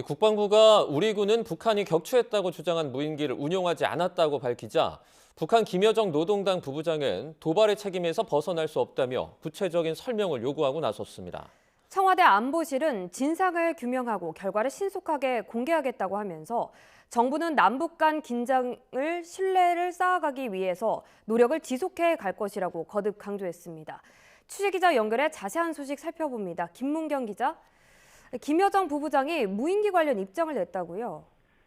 국방부가 우리 군은 북한이 격추했다고 주장한 무인기를 운용하지 않았다고 밝히자 북한 김여정 노동당 부부장은 도발의 책임에서 벗어날 수 없다며 구체적인 설명을 요구하고 나섰습니다. 청와대 안보실은 진상을 규명하고 결과를 신속하게 공개하겠다고 하면서 정부는 남북 간 긴장을 신뢰를 쌓아가기 위해서 노력을 지속해 갈 것이라고 거듭 강조했습니다. 취재기자 연결해 자세한 소식 살펴봅니다. 김문경 기자. 김여정 부부장이 무인기 관련 입장을 냈다고요?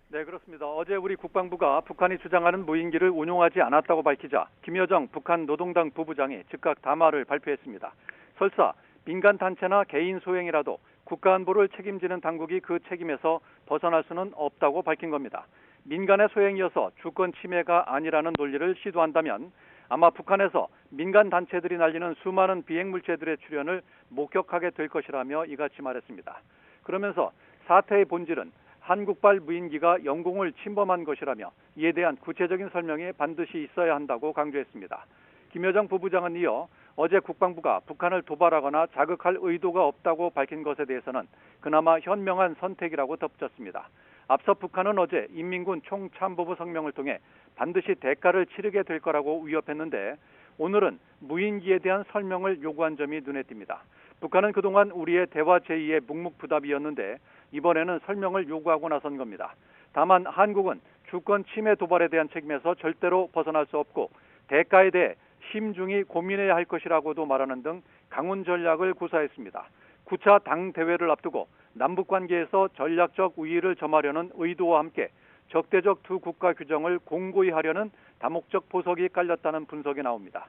네, 그렇습니다. 어제 우리 국방부가 북한이 주장하는 무인기를 운용하지 않았다고 밝히자 김여정 북한 노동당 부부장이 즉각 담화를 발표했습니다. 설사 민간 단체나 개인 소행이라도 국가안보를 책임지는 당국이 그 책임에서 벗어날 수는 없다고 밝힌 겁니다. 민간의 소행이어서 주권 침해가 아니라는 논리를 시도한다면 아마 북한에서 민간 단체들이 날리는 수많은 비행물체들의 출현을 목격하게 될 것이라며 이같이 말했습니다. 그러면서 사태의 본질은 한국발 무인기가 영공을 침범한 것이라며 이에 대한 구체적인 설명이 반드시 있어야 한다고 강조했습니다. 김여정 부부장은 이어 어제 국방부가 북한을 도발하거나 자극할 의도가 없다고 밝힌 것에 대해서는 그나마 현명한 선택이라고 덧붙였습니다. 앞서 북한은 어제 인민군 총참모부 성명을 통해 반드시 대가를 치르게 될 거라고 위협했는데 오늘은 무인기에 대한 설명을 요구한 점이 눈에 띕니다. 북한은 그동안 우리의 대화 제의에 묵묵부답이었는데 이번에는 설명을 요구하고 나선 겁니다. 다만 한국은 주권 침해 도발에 대한 책임에서 절대로 벗어날 수 없고 대가에 대해 심중히 고민해야 할 것이라고도 말하는 등 강운 전략을 구사했습니다. 9차 당대회를 앞두고 남북관계에서 전략적 우위를 점하려는 의도와 함께 적대적 두 국가 규정을 공고히 하려는 다목적 보석이 깔렸다는 분석이 나옵니다.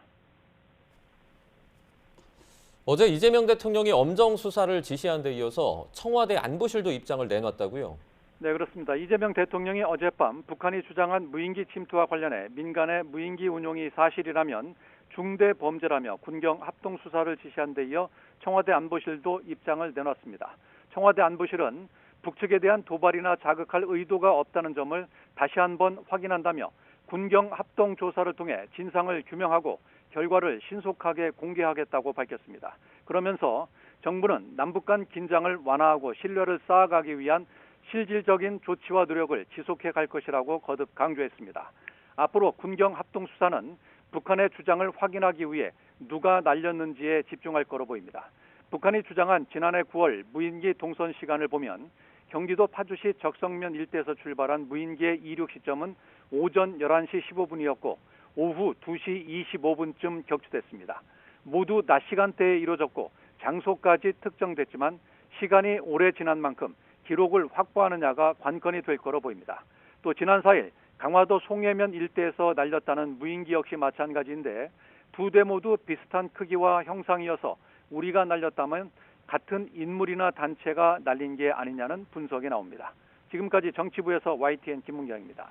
어제 이재명 대통령이 엄정 수사를 지시한 데 이어서 청와대 안보실도 입장을 내놨다고요? 네, 그렇습니다. 이재명 대통령이 어젯밤 북한이 주장한 무인기 침투와 관련해 민간의 무인기 운용이 사실이라면 중대 범죄라며 군경 합동 수사를 지시한 데 이어 청와대 안보실도 입장을 내놨습니다. 청와대 안보실은 북측에 대한 도발이나 자극할 의도가 없다는 점을 다시 한번 확인한다며 군경 합동 조사를 통해 진상을 규명하고 결과를 신속하게 공개하겠다고 밝혔습니다. 그러면서 정부는 남북 간 긴장을 완화하고 신뢰를 쌓아가기 위한 실질적인 조치와 노력을 지속해 갈 것이라고 거듭 강조했습니다. 앞으로 군경 합동 수사는 북한의 주장을 확인하기 위해 누가 날렸는지에 집중할 거로 보입니다. 북한이 주장한 지난해 9월 무인기 동선 시간을 보면 경기도 파주시 적성면 일대에서 출발한 무인기의 이륙 시점은 오전 11시 15분이었고 오후 2시 25분쯤 격추됐습니다. 모두 낮 시간대에 이루어졌고 장소까지 특정됐지만 시간이 오래 지난 만큼 기록을 확보하느냐가 관건이 될 거로 보입니다. 또 지난 4일 강화도 송해면 일대에서 날렸다는 무인기 역시 마찬가지인데 두 대 모두 비슷한 크기와 형상이어서 우리가 날렸다면 같은 인물이나 단체가 날린 게 아니냐는 분석이 나옵니다. 지금까지 정치부에서 YTN 김문경입니다.